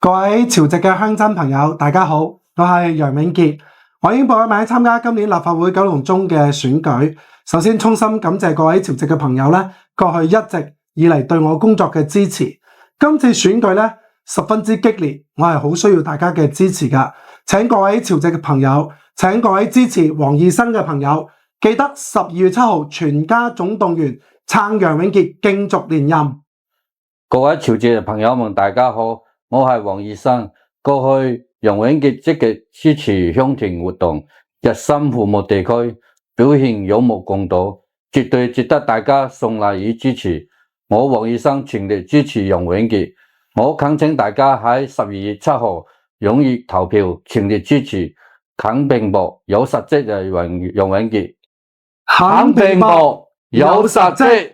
各位潮籍嘅鄉親朋友，大家好，我係楊永傑，我已經報咗名參加今年立法會九龍中嘅選舉。首先衷心感謝各位潮籍嘅朋友咧，過去一直以嚟對我工作嘅支持。今次選舉咧十分之激烈，我係好需要大家嘅支持噶。請各位潮籍嘅朋友，請各位支持黃義生嘅朋友，記得12月7號全家總動員撐楊永傑競逐連任。各位潮籍嘅朋友們，大家好，我係黃義生。過去楊永傑積極支持鄉團活動，日深父母地區，表現有目共睹，絕對值得大家送禮與支持。我黃義生全力支持楊永傑，我懇請大家喺12月7號踴躍投票，全力支持，肯拼搏有實績嘅楊永傑，肯拼搏有實績。